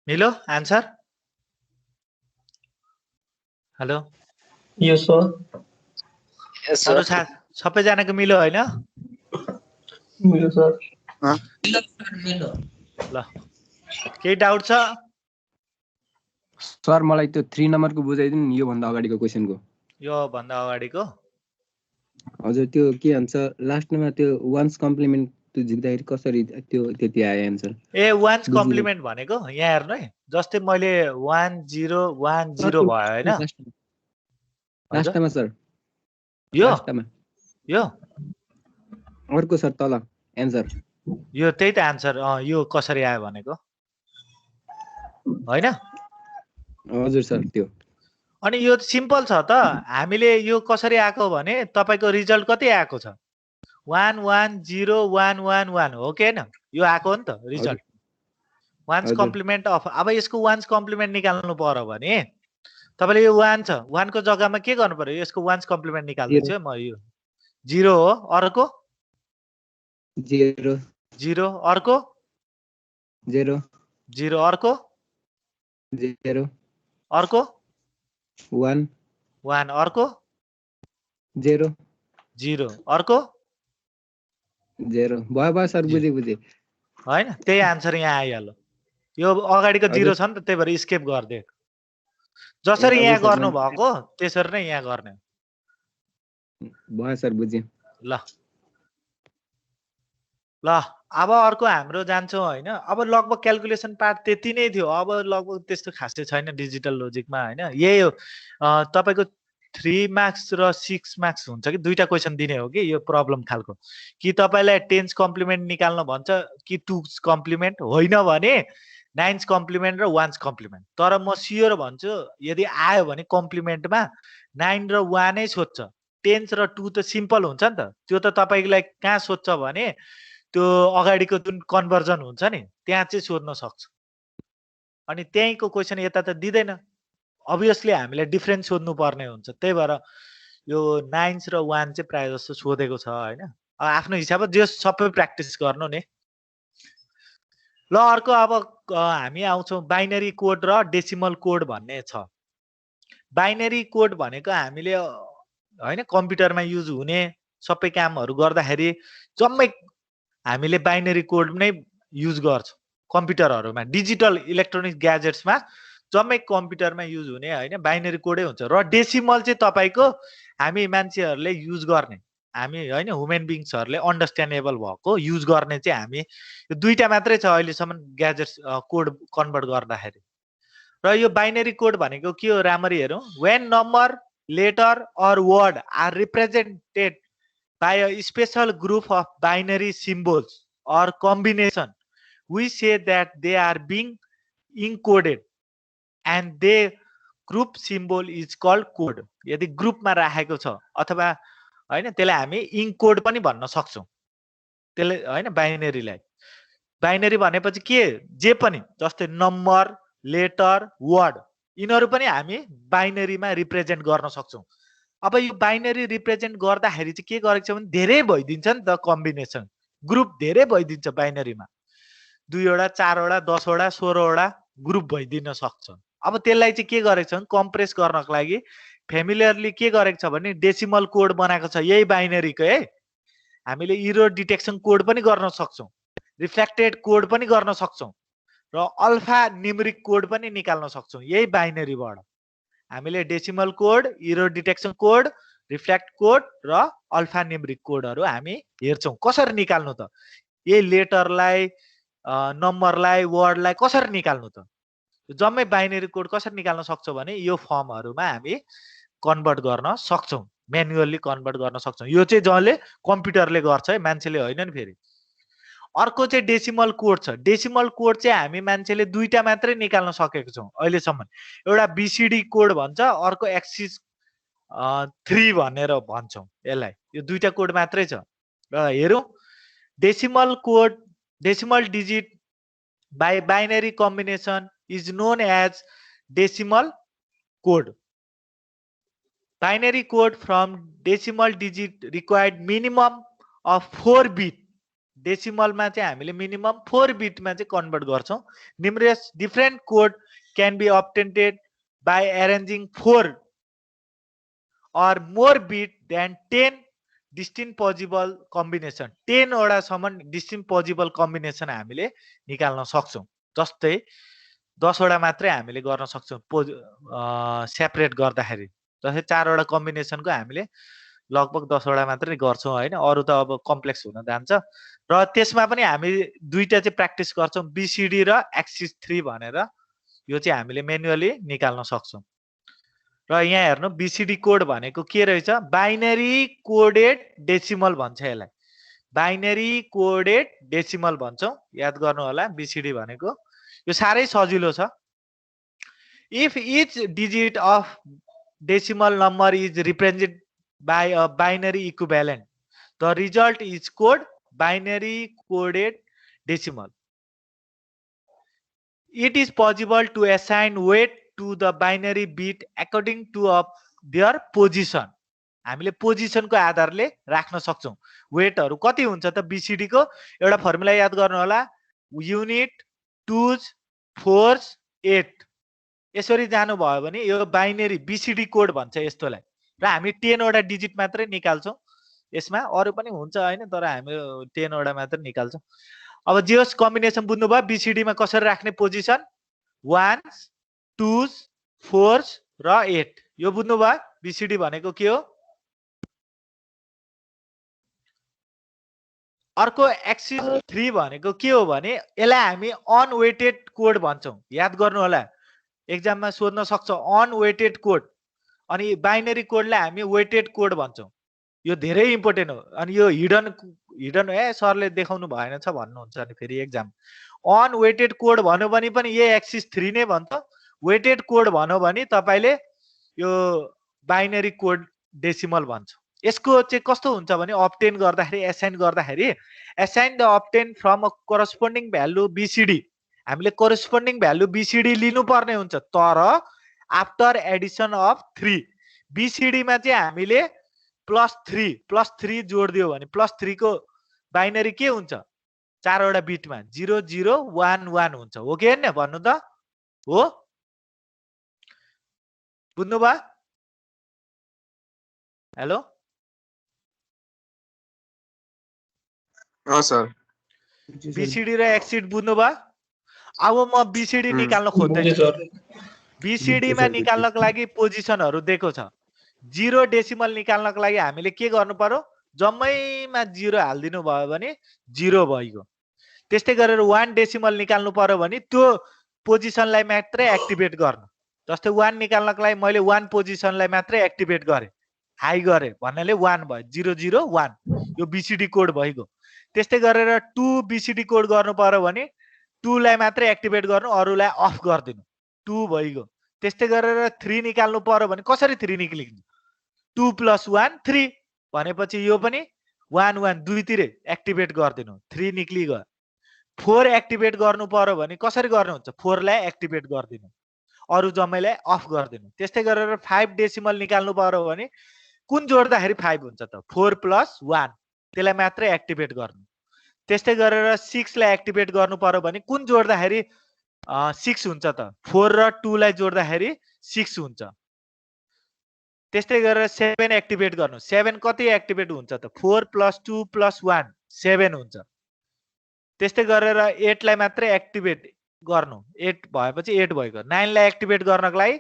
मिलो answer? Hello Yes, sir. Yes, अरु sir. सबैजनाको मिलो होइन? Yes, sir. ल केही डाउट छ? सर मलाई त्यो 3 नम्बरको बुझाइदिनु नि, यो भन्दा अगाडिको क्वेशनको। यो भन्दा अगाडिको हजुर त्यो के भन्छ लास्टमा त्यो वन्स कम्प्लिमेन्ट त्यो झिक्दाखेरि कसरी त्यो त्यति आयो आन्सर? ए वान्स बुझिनँ। कम्प्लिमेन्ट भनेको यहाँ हेर्नु है, जस्तै मैले 1 0 1 0 भयो होइन? लास्टमा सर, यो लास्टमा यो अर्को सर तल एन्सर। यो त्यही त आन्सर। यो कसरी आयो भनेको होइन? हजुर सर त्यो। अनि यो सिम्पल छ त, हामीले यो कसरी आएको भने तपाईको रिजल्ट कति आएको छ? 1 1 0 1 1 1 हो कि हैन? यो आएको हो नि त रिजल्ट। वान्स हजुर। कम्प्लिमेन्ट अफ, अब यसको वान्स कम्प्लिमेन्ट निकाल्नु पर्यो भने तपाईले यो 1 छ, 1 को जग्गामा के गर्नु पर्यो? यसको वान्स कम्प्लिमेन्ट निकाल्दैछु है म। यो 0 हो, अर्को 0 0, अर्को 0 0, अर्को 0 अर्को 1 1, अर्को 0 0, अर्को 0 भयो सर, बुझे हैन? त्यही आन्सर यहाँ आइहाल्यो। यो अगाडिको 0 छ नि त, त्यही भएर स्केप गर्दिए। जसरी यहाँ गर्नु भएको त्यसरी नै यहाँ गर्ने। भयो सर, बुझे। ल ल अब अर्को हाम्रो जान्छौँ होइन? अब लगभग क्याल्कुलेसन पार्ट त्यति नै थियो। अब लगभग त्यस्तो खासै छैन डिजिटल लोजिकमा होइन? यही हो तपाईको 3 मार्क्स र 6 मार्क्स हुन्छ कि दुईटा क्वेसन दिने हो कि यो प्रब्लम खालको। कि तपाईलाई 10 कम्प्लिमेन्ट निकाल्न भन्छ कि 2 कम्प्लिमेन्ट, होइन भने 9 कम्प्लिमेन्ट र 1 कम्प्लिमेन्ट। तर म सियोर भन्छु यदि आयो भने कम्प्लिमेन्टमा 9 र 1 नै सोध्छ। 10 र 2 त सिम्पल हुन्छ नि त। त्यो त तपाईलाई कहाँ सोध्छ भने त्यो अगाडिको जुन कन्भर्जन हुन्छ नि त्यहाँ चाहिँ सोध्न सक्छ। अनि त्यहीँको क्वेसन यता त दिदैन, अभियसली हामीलाई डिफरेन्स सोध्नु पर्ने हुन्छ। त्यही भएर यो 9 र 1 चाहिँ प्रायः जस्तो सोधेको छ होइन? आफ्नो हिसाबले जे सबै प्र्याक्टिस गर्नु नि। ल अर्को अब हामी आउँछौँ बाइनरी कोड र डेसिमल कोड भन्ने छ। बाइनरी कोड भनेको हामीले होइन कम्प्युटरमा युज हुने सबै कामहरू गर्दाखेरि जम्मै हामीले बाइनरी कोड नै युज गर्छौँ कम्प्युटरहरूमा। डिजिटल इलेक्ट्रोनिक ग्याजेट्समा जम्मै कम्प्युटरमा युज हुने होइन बाइनरी कोडै हुन्छ। र डेसिमल चाहिँ तपाईको हामी मान्छेहरूले युज गर्ने, हामी होइन ह्युमन बिङ्सहरूले अन्डरस्ट्यान्डेबल भएको युज गर्ने चाहिँ हामी यो दुईटा मात्रै छ अहिलेसम्म ग्याजेट्स कोड कन्भर्ट गर्दाखेरि। र यो बाइनरी कोड भनेको के हो राम्ररी हेरौँ। When number, letter or word are represented by a special group of binary symbols or combination, we say that they are being encoded and the group symbol is called code. यदि ग्रुपमा राखेको छ अथवा हैन त्यसलाई हामी इन्कोड पनि भन्न सक्छौं। त्यसले हैन बाइनरीलाई, बाइनरी भनेपछि के जे पनि जस्तै नम्बर, लेटर, वर्ड यिनहरु पनि हामी बाइनरीमा रिप्रेजेन्ट गर्न सक्छौं। अब यो बाइनरी रिप्रेजेन्ट गर्दाखेरि चाहिँ के गरेको छ भने धेरै भइदिन्छ नि त कम्बिनेसन, ग्रुप धेरै भइदिन्छ बाइनरीमा। 2 वटा 4 वटा 10 वटा 16 वटा ग्रुप भइदिन सक्छ। अब त्यसलाई चाहिँ के गरेको छ भने कम्प्रेस गर्नको लागि फ्यामिलियरली के गरेको छ भने डेसिमल कोड बनाएको छ यही बाइनरीको है। हामीले एरर डिटेक्सन कोड पनि गर्न सक्छौं, रिफ्लेक्टेड कोड पनि गर्न सक्छौं र अल्फा न्यूमेरिक कोड पनि निकाल्न सक्छौं यही बाइनरीबाट। हामीले decimal code, error detection code, reflect code र अल्फा न्यूमेरिक कोडहरु हामी हेर्छौं कसरी निकाल्नु त। यही लेटरलाई, नम्बरलाई, वर्डलाई कसरी निकाल्नु त। जम्मै बाइनरी कोड कसरी निकाल्न सक्छौं भने यो फर्महरुमा हामी कन्भर्ट गर्न सक्छौं, म्यानुअली कन्भर्ट गर्न सक्छौं। यो चाहिँ जसले कम्प्युटरले गर्छ है, मान्छेले होइन नि फेरि। अर्को चाहिँ डेसिमल कोड छ। डेसिमल कोड चाहिँ हामी मान्छेले दुईटा मात्रै निकाल्न सकेको छौं अहिलेसम्म। एउटा बीसीडी कोड भन्छ, अर्को एक्सिस 3 भनेर भन्छौं यसलाई। यो दुईटा कोड मात्रै छ। र हेरौं decimal code, decimal digit by binary combination is known as decimal code. Binary code from decimal digit required minimum of 4 bit डेसिमलमा चाहिँ हामीले मिनिमम 4 बिटमा चाहिँ कन्भर्ट गर्छौं numerous different code can be obtained by arranging 4 or more bit than 10 distinct possible combination 10 वटा सम्म distinct possible combination हामीले निकाल्न सक्छौं जस्तै 10 वटा मात्रै हामीले गर्न सक्छौं सेपरेट गर्दाखेरि जस्तै 4 वटा कम्बिनेसनको हामीले लगभग 10 वटा मात्रै गर्छौं हैन अरु त अब कम्प्लेक्स हुन जान्छ र त्यसमा पनि हामी दुईटा चाहिँ प्र्याक्टिस गर्छौं बीसीडी र एक्सिस 3 भनेर यो चाहिँ हामीले म्यानुअली निकाल्न सक्छौं र यहाँ हेर्नु बीसीडी कोड भनेको के रहेछ बाइनरी कोडेड डेसिमल भन्छ यसलाई बाइनरी कोडेड डेसिमल भन्छौं याद गर्नु होला बीसीडी भनेको यो सारै सजिलो छ if each digit of decimal number is represented by a binary equivalent the result is code binary coded decimal it is possible to assign weight to the binary bit according to their position हामीले पोजिसनको आधारले राख्न सक्छौं वेटहरु कति हुन्छ त BCD को एउटा formula याद गर्नु होला युनिट टुज फोर्स 8 यसरी जानु भयो भने यो बाइनरी बीसीडी कोड भन्छ यस्तोलाई र हामी 10 वटा डिजिट मात्रै निकाल्छौं यसमा अरु पनि हुन्छ हैन तर हामी 10 वटा मात्रै निकाल्छौं अब जेस कम्बिनेसन बुझ्नु भयो बीसीडी मा कसरी राख्ने पोजिसन 1 2 4 र 8 यो बुझ्नु भयो बीसीडी भनेको के हो अर्को एक्सिस 3 भनेको के हो भने यसलाई हामी अनवेटेड कोड भन्छौं याद गर्नु होला एक्जाममा सोध्न सक्छ अनवेटेड कोड अनि बाइनरी कोडलाई हामी वेटेड कोड भन्छौं यो धेरै इम्पोर्टेन्ट हो अनि यो हिडन सरले देखाउनु भएन छ भन्नुहुन्छ अनि फेरि एक्जाम अनवेटेड कोड भन्नु पनि यो एक्सिस 3 नै भन्छ वेटेड कोड भन्नु भने तपाईले यो बाइनरी कोड डेसिमल भन्छ यसको चाहिँ कस्तो हुन्छ भने obtain गर्दाखेरि assign the obtain from a corresponding value BCD हामीले corresponding value BCD लिनु पर्ने हुन्छ तर after addition of 3 BCD मा चाहिँ हामीले +3 जोड्दियो भने +3 को बाइनरी के हुन्छ 4 वटा बिटमा 0011 हुन्छ हो कि हैन भन्नु त हो बुझ्नु भयो हेलो सर बीसीडी र एक्सिड बुझ्नु भयो अब म बीसीडी निकाल्न खोज्दैछु बीसीडी मा निकाल्नको लागि पोजिसनहरु दिएको छ 0 डेसिमल निकाल्नको लागि हामीले के गर्नु पर्यो जम्मैमा 0 हाल्दिनु भयो भने 0 भइगयो त्यस्तै गरेर 1 डेसिमल निकाल्नु पर्यो भने त्यो पोजिसनलाई मात्रै एक्टिभेट गर्नु जस्तै 1 निकाल्नको लागि मैले 1 पोजिसनलाई मात्रै एक्टिभेट गरे हाई गरे भन्नाले 1 भयो 001 यो बीसीडी कोड भइगयो त्यस्तै गरेर 2 बीसीडी कोड गर्नु पर्यो भने 2 लाई मात्रै एक्टिभेट गर्नु अरुलाई अफ गर्दिनु 2 भइगयो त्यस्तै गरेर 3 निकाल्नु पर्यो भने कसरी 3 निक्लिन्छ 2 + 1 3 भनेपछि यो पनि 1 1 दुईतिरै एक्टिभेट गर्दिनु 3 निक्लिगयो 4 एक्टिभेट गर्नु पर्यो भने कसरी गर्नुहुन्छ 4 लाई एक्टिभेट गर्दिनु अरु जम्मैलाई अफ गर्दिनु त्यस्तै गरेर 5 डेसिमल निकाल्नु पर्यो भने कुन जोड्दाखेरि 5 हुन्छ त 4 + 1 त्यसलाई मात्रै एक्टिभेट गर्नु त्यस्तै गरेर 6 लाई एक्टिभेट गर्नु पर्यो भने कुन जोड्दाखेरि 6 हुन्छ त 4 र 2 लाई जोड्दाखेरि 6 हुन्छ त्यस्तै गरेर 7 एक्टिभेट गर्नु 7 कति एक्टिभेट हुन्छ त 4 + 2 + 1 7 हुन्छ त्यस्तै गरेर 8 लाई मात्रै एक्टिभेट गर्नु 8 भएपछि 8 भइगयो 9 लाई एक्टिभेट गर्नको लागि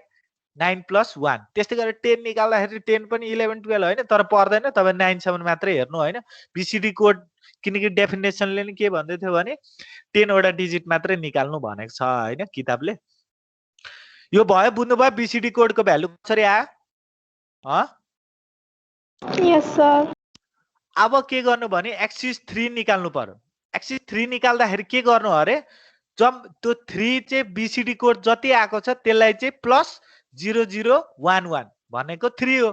9 + 1 त्यस्तै गरेर 10 निकाल्दाखेरि 10 पनि 11 12 हैन तर पर्दैन तपाई 9 सम्म मात्रै हेर्नु हैन बीसीडी कोड किनकि डेफिनेसनले नि के भन्दै थियो भने 10 वटा डिजिट मात्रै निकाल्नु भनेको छ हैन किताबले यो भयो बुझ्नु भयो बीसीडी कोडको भ्यालु कसरी आयो यस सर अब के गर्नु भने एक्सिस 3 निकाल्नु पर्यो एक्सिस 3 निकाल्दाखेरि के गर्नु अरे जम त्यो 3 चाहिँ बीसीडी कोड जति आएको छ त्यसलाई चाहिँ +0011 भनेको 3 हो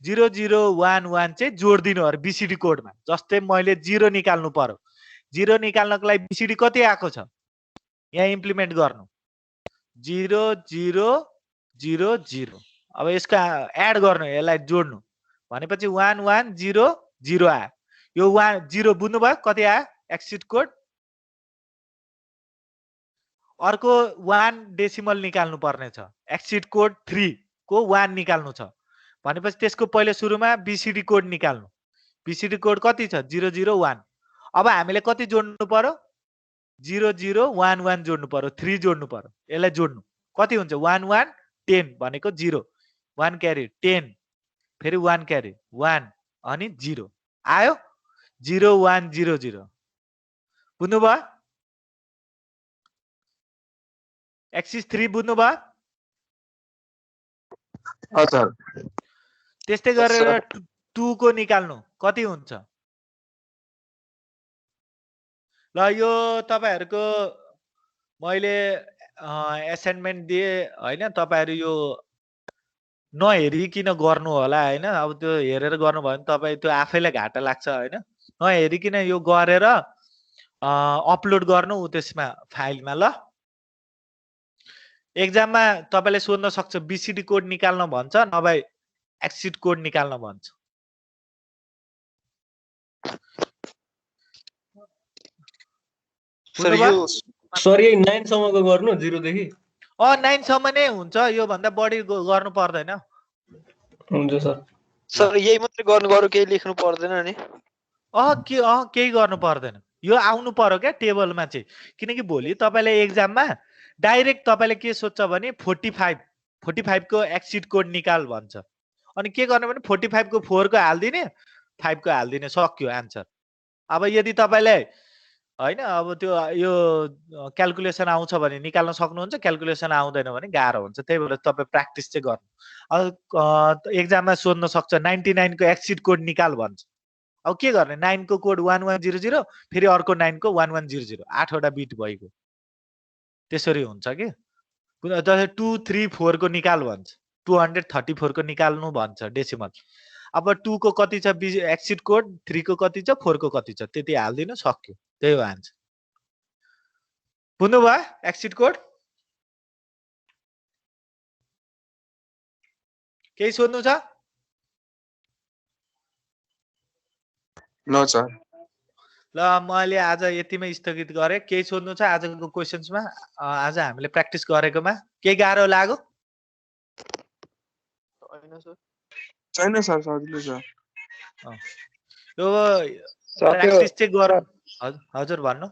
0011 चाहिँ जोड्दिनु अरे बीसीडी कोडमा जस्तै मैले 0 निकाल्नु पर्यो 0 निकाल्नको लागि बीसीडी कति आएको छ यहाँ इम्प्लिमेन्ट गर्नु 0000 अब यसको एड गर्नु यसलाई जोड्नु भनेपछि 1100 आयो यो 1 0 बुझ्नु भयो कति आयो एक्सिट कोड, अर्को 1 डेसिमल निकाल्नु पर्ने छ। एक्सिट कोड 3 को 1 निकाल्नु छ भनेपछि त्यसको पहिले सुरुमा बीसीडी कोड निकाल्नु। बीसीडी कोड कति छ? 001। अब हामीले कति जोड्नु पर्यो? 0011 जोड्नु पर्यो, 3 जोड्नु पर्यो। यसलाई जोड्नु कति हुन्छ? 11 10 भनेको 0, 1 क्यारी 10, फेरि 1 क्यारी 1 अनि 0 आयो। 0100 बुझ्नुभयो? एक्सिस 3 बुझ्नुभयो? हजुर त्यस्तै गरेर 2 को निकाल्नु कति हुन्छ? ल यो तपाईहरुको मैले असाइनमेन्ट दिए हैन, तपाईहरु यो नहेरिकिन गर्नु होला हैन। अब त्यो हेरेर गर्नु भयो भने तपाई त्यो आफैलाई घाटा लाग्छ हैन। नहेरिकिन यो गरेर अपलोड गर्नु उ त्यसमा फाइलमा। ल एक्जाममा तपाईले सोध्न सक्छ बीसीडी कोड निकाल्न भन्छ, नभए एक्सिट कोड निकाल्न भन्छ। सर यो सर यही 9 सम्मको गर्नु 0 देखि 9 सम्म नै हुन्छ, यो भन्दा बढी गर्नु पर्दैन। हुन्छ सर। सर यही मात्रै गर्नु अरु केही लेख्नु पर्दैन नि? केही गर्नु पर्दैन, यो आउनु पर्यो क्या टेबलमा चाहिँ। किनकि भोलि तपाईले एक्जाममा डाइरेक्ट तपाईले के सोध्छ भने 45 को एक्सिट कोड निकाल भन्छ। अनि के गर्ने भने 45 को 4 को हाल्दिने, 5 को हाल्दिने, सक्यो आन्सर। अब यदि तपाईले हैन अब त्यो यो क्याल्कुलेसन आउँछ भने निकाल्न सक्नुहुन्छ, क्याल्कुलेसन आउँदैन भने गाह्रो हुन्छ। त्यही भएर तपाई प्र्याक्टिस चाहिँ गर्नु। अब एक्जाममा सोध्न सक्छ 99 को एक्सिट कोड निकाल भन्छ। अब के गर्ने? 9 को कोड 1100, फेरि अर्को 9 को 1100, 8 वटा बिट भएको। त्यसरी हुन्छ के। 2 3 4 को निकाल भन्छ, 234 को निकाल्नु भन्छ डेसिमल। अब 2 को कति छ एक्सिट कोड, 3 को कति छ, 4 को कति छ, त्यति हाल्दिनु, सक्यो। त्यही हो आन्सर। बुझ्नु भयो एक्सिट कोड? केही सोध्नु छ? न सर। ल मैले आज यतिमै स्थगित गरे। केही सोध्नु छ आजको क्वेशन्समा? आज हामीले प्र्याक्टिस गरेकोमा केही गाह्रो लाग्यो? छैन सर, सजिलो छ। यो प्र्याक्टिस चाहिँ गर। हजुर भन्नु।